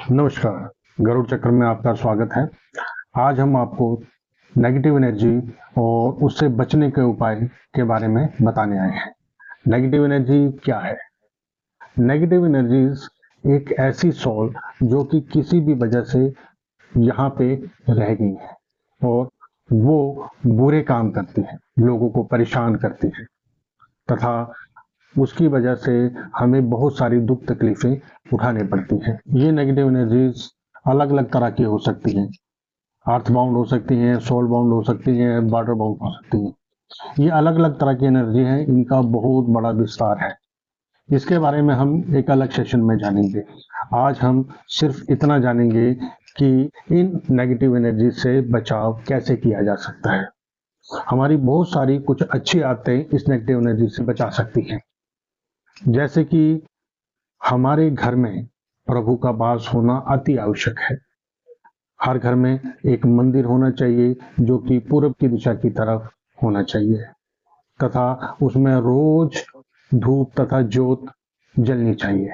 नमस्कार, गरुड़ चक्र में आपका स्वागत है। आज हम आपको नेगेटिव एनर्जी और उससे बचने के उपाय के बारे में बताने आए हैं। नेगेटिव एनर्जी क्या है? नेगेटिव एनर्जीज एक ऐसी सोल जो कि किसी भी वजह से यहाँ पे रह गई है और वो बुरे काम करती है, लोगों को परेशान करती है तथा उसकी वजह से हमें बहुत सारी दुख तकलीफें उठानी पड़ती हैं। ये नेगेटिव एनर्जीज अलग अलग तरह की हो सकती हैं। अर्थ बाउंड हो सकती हैं, सोल बाउंड हो सकती हैं, वाटर बाउंड हो सकती हैं। ये अलग अलग तरह की एनर्जी हैं, इनका बहुत बड़ा विस्तार है। इसके बारे में हम एक अलग सेशन में जानेंगे। आज हम सिर्फ इतना जानेंगे कि इन नेगेटिव एनर्जी से बचाव कैसे किया जा सकता है। हमारी बहुत सारी कुछ अच्छी आदतें इस नेगेटिव एनर्जी से बचा सकती हैं, जैसे कि हमारे घर में प्रभु का वास होना अति आवश्यक है। हर घर में एक मंदिर होना चाहिए जो कि पूर्व की दिशा की तरफ होना चाहिए तथा उसमें रोज धूप तथा ज्योत जलनी चाहिए।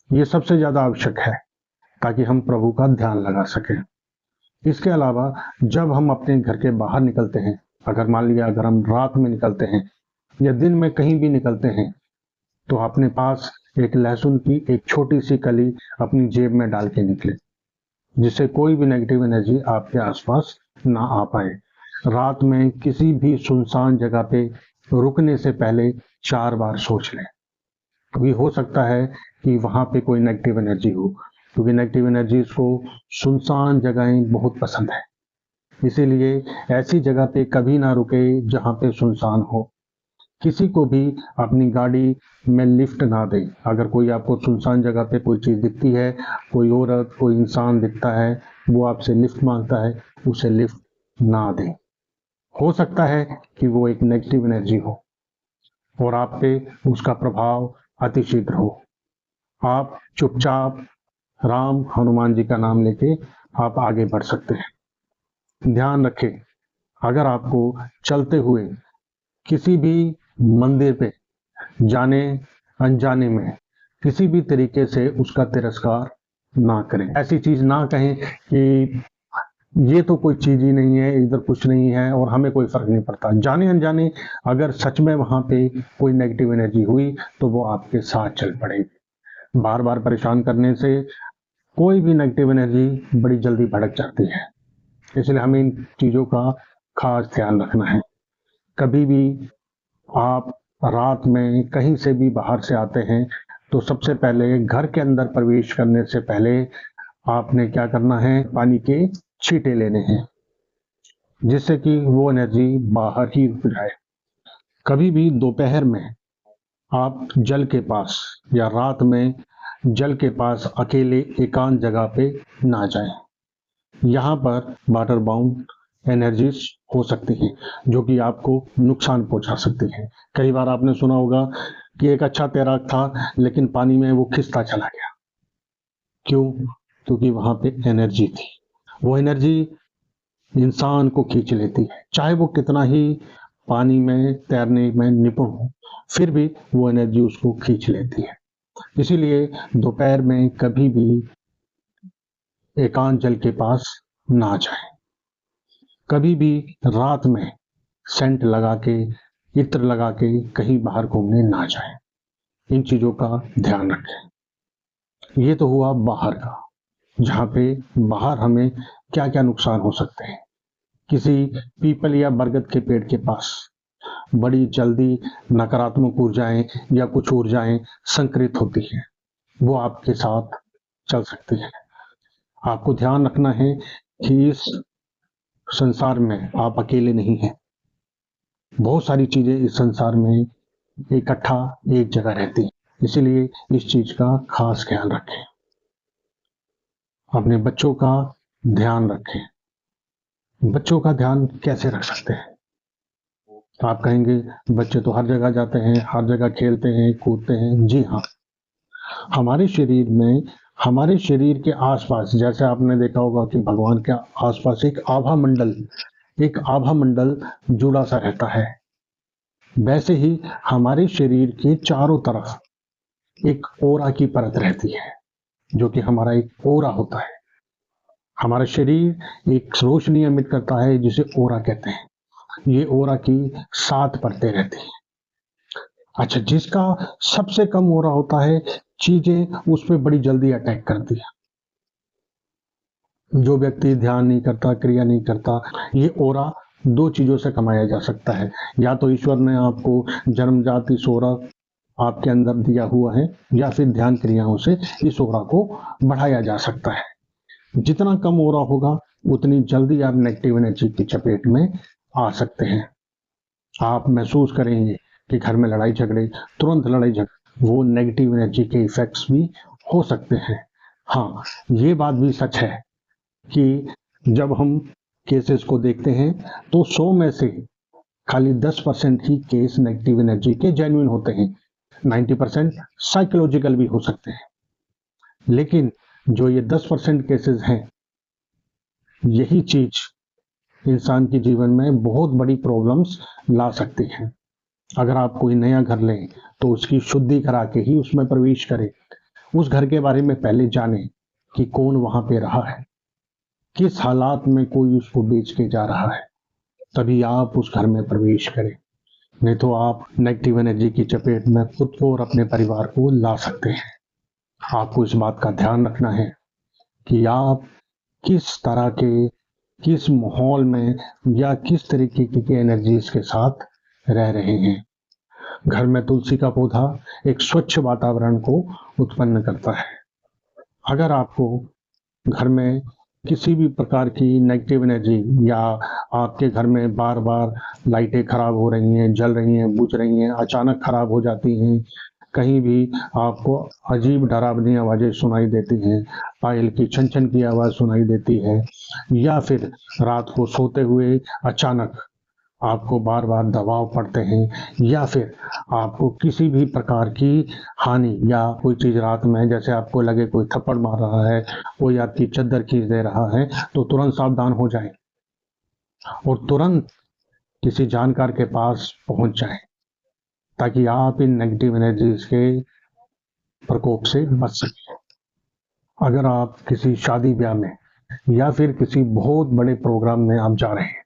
ये सबसे ज्यादा आवश्यक है ताकि हम प्रभु का ध्यान लगा सकें। इसके अलावा जब हम अपने घर के बाहर निकलते हैं, अगर मान लिया अगर हम रात में निकलते हैं या दिन में कहीं भी निकलते हैं, तो अपने पास एक लहसुन की एक छोटी सी कली अपनी जेब में डाल के निकले, जिससे कोई भी नेगेटिव एनर्जी आपके आसपास ना आ पाए। रात में किसी भी सुनसान जगह पे रुकने से पहले 4 बार सोच लें। कभी हो सकता है कि वहां पे कोई नेगेटिव एनर्जी हो, क्योंकि नेगेटिव एनर्जीज को सुनसान जगहें बहुत पसंद है। इसीलिए ऐसी जगह पे कभी ना रुके जहां पे सुनसान हो। किसी को भी अपनी गाड़ी में लिफ्ट ना दें। अगर कोई आपको सुनसान जगह पे कोई चीज़ दिखती है, कोई औरत, कोई इंसान दिखता है, वो आपसे लिफ्ट मांगता है, उसे लिफ्ट ना दें। हो सकता है कि वो एक नेगेटिव एनर्जी हो और आप पे उसका प्रभाव अति शीघ्र हो। आप चुपचाप राम हनुमान जी का नाम लेके आप आगे बढ़ सकते हैं। ध्यान रखें, अगर आपको चलते हुए किसी भी मंदिर पे जाने अनजाने में किसी भी तरीके से उसका तिरस्कार ना करें। ऐसी चीज ना कहें कि ये तो कोई चीज ही नहीं है, इधर कुछ नहीं है और हमें कोई फर्क नहीं पड़ता। जाने अनजाने अगर सच में वहां पे कोई नेगेटिव एनर्जी हुई तो वो आपके साथ चल पड़ेगी। बार बार परेशान करने से कोई भी नेगेटिव एनर्जी बड़ी जल्दी भड़क जाती है। इसलिए हमें इन चीजों का खास ध्यान रखना है। कभी भी आप रात में कहीं से भी बाहर से आते हैं तो सबसे पहले घर के अंदर प्रवेश करने से पहले आपने क्या करना है, पानी के छींटे लेने हैं, जिससे कि वो एनर्जी बाहर ही रुक जाए। कभी भी दोपहर में आप जल के पास या रात में जल के पास अकेले एकांत जगह पे ना जाएं। यहाँ पर वाटर बाउंड एनर्जीज हो सकती हैं जो कि आपको नुकसान पहुंचा सकती हैं। कई बार आपने सुना होगा कि एक अच्छा तैराक था लेकिन पानी में वो खिसता चला गया। क्यों? क्योंकि वहां पे एनर्जी थी। वो एनर्जी इंसान को खींच लेती है, चाहे वो कितना ही पानी में तैरने में निपुण हो, फिर भी वो एनर्जी उसको खींच लेती है। इसीलिए दोपहर में कभी भी एकांत जल के पास ना जाए। कभी भी रात में सेंट लगा के, इत्र लगा के कहीं बाहर घूमने ना जाए। इन चीजों का ध्यान रखें। ये तो हुआ बाहर का, जहाँ पे बाहर हमें क्या क्या नुकसान हो सकते हैं। किसी पीपल या बरगद के पेड़ के पास बड़ी जल्दी नकारात्मक ऊर्जाएं या कुछ ऊर्जाएं संक्रित होती हैं, वो आपके साथ चल सकती है। आपको ध्यान रखना है कि इस संसार में आप अकेले नहीं हैं। बहुत सारी चीजें इस संसार में इकट्ठा एक जगह रहती हैं, इसीलिए इस चीज का खास ख्याल रखें। अपने बच्चों का ध्यान रखें। बच्चों का ध्यान कैसे रख सकते हैं? आप कहेंगे बच्चे तो हर जगह जाते हैं, हर जगह खेलते हैं, कूदते हैं। जी हाँ, हमारे शरीर में, हमारे शरीर के आसपास, जैसे आपने देखा होगा कि भगवान के आसपास एक आभा मंडल जुड़ा सा रहता है, वैसे ही हमारे शरीर के चारों तरफ एक ओरा की परत रहती है। जो कि हमारा एक ओरा होता है। हमारा शरीर एक रोशनी एमिट करता है जिसे ओरा कहते हैं। ये ओरा की 7 परतें रहती हैं। अच्छा, जिसका सबसे कम ओरा होता है, चीजें उस पे बड़ी जल्दी अटैक करती है। जो व्यक्ति ध्यान नहीं करता, क्रिया नहीं करता, ये ओरा 2 चीजों से कमाया जा सकता है। या तो ईश्वर ने आपको जन्मजात इस ओरा आपके अंदर दिया हुआ है, या फिर ध्यान क्रियाओं से इस ओरा को बढ़ाया जा सकता है। जितना कम ओरा होगा, उतनी जल्दी आप नेगेटिव एनर्जी की चपेट में आ सकते हैं। आप महसूस करेंगे कि घर में लड़ाई झगड़े, तुरंत लड़ाई झगड़े, वो नेगेटिव एनर्जी के इफेक्ट्स भी हो सकते हैं। हाँ, ये बात भी सच है कि जब हम केसेस को देखते हैं तो 100 में से खाली 10% ही केस नेगेटिव एनर्जी के जेन्युइन होते हैं। 90% साइकोलॉजिकल भी हो सकते हैं। लेकिन जो ये 10% केसेस हैं, यही चीज इंसान के जीवन में बहुत बड़ी प्रॉब्लम्स ला सकती हैं। अगर आप कोई नया घर लें तो उसकी शुद्धि करा के ही उसमें प्रवेश करें। उस घर के बारे में पहले जानें कि कौन वहां पे रहा है, किस हालात में कोई उसको बेच के जा रहा है, तभी आप उस घर में प्रवेश करें। नहीं तो आप नेगेटिव एनर्जी की चपेट में खुद को और अपने परिवार को ला सकते हैं। आपको इस बात का ध्यान रखना है कि आप किस तरह के, किस माहौल में या किस तरीके की एनर्जीज के साथ रह रहे हैं। घर में तुलसी का पौधा एक स्वच्छ वातावरण को उत्पन्न करता है। अगर आपको घर में किसी भी प्रकार की नेगेटिव एनर्जी, या आपके घर में बार बार लाइटें खराब हो रही हैं, जल रही हैं, बुझ रही हैं, अचानक खराब हो जाती हैं, कहीं भी आपको अजीब डरावनी आवाजें सुनाई देती हैं, पायल की छन छन की आवाज सुनाई देती है, या फिर रात को सोते हुए अचानक आपको बार बार दबाव पड़ते हैं, या फिर आपको किसी भी प्रकार की हानि, या कोई चीज रात में जैसे आपको लगे कोई थप्पड़ मार रहा है, कोई आपकी चद्दर खींच दे रहा है, तो तुरंत सावधान हो जाएं और तुरंत किसी जानकार के पास पहुंच जाएं, ताकि आप इन नेगेटिव एनर्जीज के प्रकोप से बच सकें। अगर आप किसी शादी ब्याह में या फिर किसी बहुत बड़े प्रोग्राम में आप जा रहे हैं,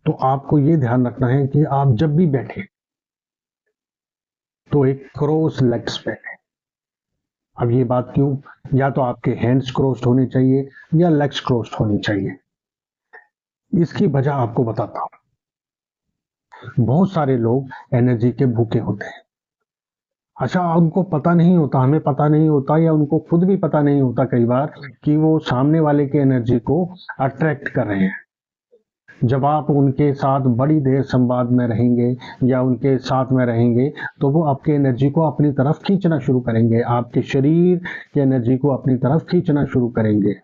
तो आपको ये ध्यान रखना है कि आप जब भी बैठे तो एक क्रॉस लेग्स बैठे। अब ये बात क्यों? या तो आपके हैंड्स क्रॉस्ड होने चाहिए या लेग्स क्रॉस्ड होनी चाहिए। इसकी वजह आपको बताता हूं। बहुत सारे लोग एनर्जी के भूखे होते हैं। अच्छा, उनको पता नहीं होता, हमें पता नहीं होता, या उनको खुद भी पता नहीं होता कई बार कि वो सामने वाले के एनर्जी को अट्रैक्ट कर रहे हैं। जब आप उनके साथ बड़ी देर संवाद में रहेंगे या उनके साथ में रहेंगे, तो वो आपकी एनर्जी को अपनी तरफ खींचना शुरू करेंगे, आपके शरीर की एनर्जी को अपनी तरफ खींचना शुरू करेंगे।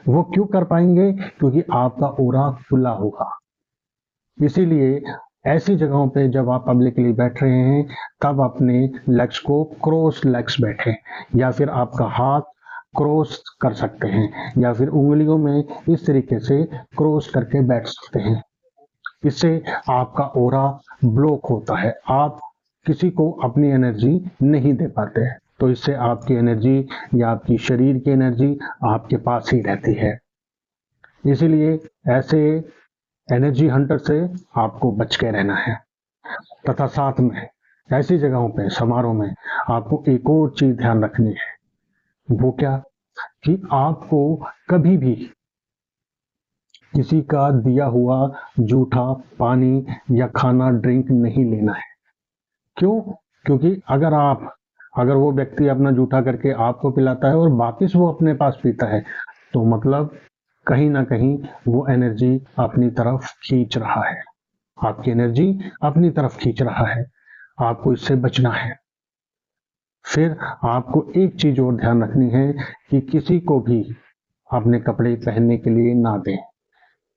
वो क्यों कर पाएंगे? क्योंकि आपका ऑरा खुला होगा। इसीलिए ऐसी जगहों पे जब आप पब्लिकली बैठ रहे हैं, तब अपने लेग्स को क्रॉस लेग्स बैठे, या फिर आपका हाथ क्रॉस कर सकते हैं, या फिर उंगलियों में इस तरीके से क्रॉस करके बैठ सकते हैं। इससे आपका ऑरा ब्लॉक होता है, आप किसी को अपनी एनर्जी नहीं दे पाते हैं। तो इससे आपकी एनर्जी या आपकी शरीर की एनर्जी आपके पास ही रहती है। इसीलिए ऐसे एनर्जी हंटर से आपको बच के रहना है। तथा साथ में ऐसी जगहों पे, समारोह में, आपको एक और चीज ध्यान रखनी है। वो क्या? कि आपको कभी भी किसी का दिया हुआ जूठा पानी या खाना, ड्रिंक नहीं लेना है। क्यों? क्योंकि अगर वो व्यक्ति अपना जूठा करके आपको पिलाता है और वापिस वो अपने पास पीता है, तो मतलब कहीं ना कहीं वो एनर्जी अपनी तरफ खींच रहा है, आपकी एनर्जी अपनी तरफ खींच रहा है। आपको इससे बचना है। फिर आपको एक चीज और ध्यान रखनी है कि किसी को भी अपने कपड़े पहनने के लिए ना दें,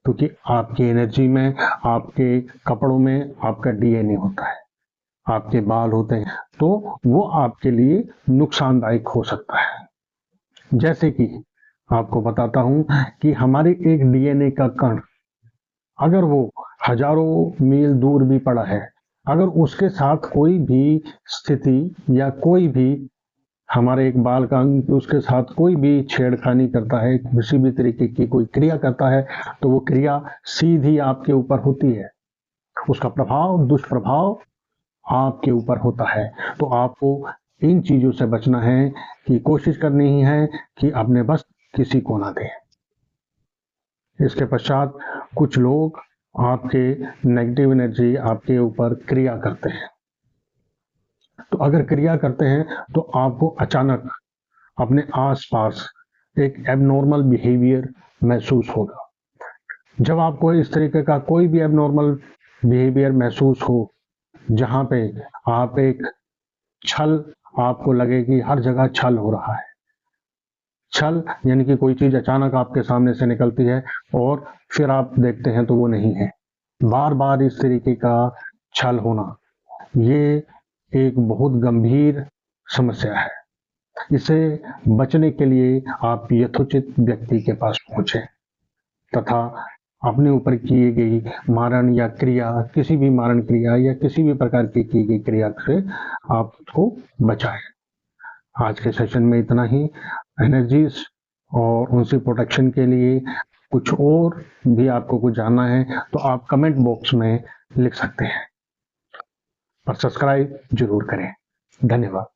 क्योंकि आपकी एनर्जी में, आपके कपड़ों में आपका डीएनए होता है, आपके बाल होते हैं, तो वो आपके लिए नुकसानदायक हो सकता है। जैसे कि आपको बताता हूं कि हमारे एक डीएनए का कण, अगर वो हजारों मील दूर भी पड़ा है, अगर उसके साथ कोई भी स्थिति या कोई भी हमारे एक बाल का अंग उसके साथ कोई भी छेड़खानी करता है, किसी भी तरीके की कोई क्रिया करता है, तो वो क्रिया सीधी आपके ऊपर होती है, उसका प्रभाव, दुष्प्रभाव आपके ऊपर होता है। तो आपको इन चीजों से बचना है कि कोशिश करनी ही है कि अपने बस किसी को ना दें। इसके पश्चात कुछ लोग आपके नेगेटिव एनर्जी आपके ऊपर क्रिया करते हैं। तो अगर क्रिया करते हैं तो आपको अचानक अपने आसपास एक एबनॉर्मल बिहेवियर महसूस होगा। जब आपको इस तरीके का कोई भी एबनॉर्मल बिहेवियर महसूस हो, जहां पे आप एक छल, आपको लगे कि हर जगह छल हो रहा है, छल यानी कि कोई चीज अचानक आपके सामने से निकलती है और फिर आप देखते हैं तो वो नहीं है, बार बार इस तरीके का छल होना, ये एक बहुत गंभीर समस्या है। इसे बचने के लिए आप यथोचित व्यक्ति के पास पहुंचे तथा अपने ऊपर की गई मारण या क्रिया, किसी भी मारण क्रिया या किसी भी प्रकार की गई क्रिया से आप उसको बचाएं। आज के सेशन में इतना ही। एनर्जीज और उनसे प्रोटेक्शन के लिए कुछ और भी आपको कुछ जानना है तो आप कमेंट बॉक्स में लिख सकते हैं, और सब्सक्राइब जरूर करें। धन्यवाद।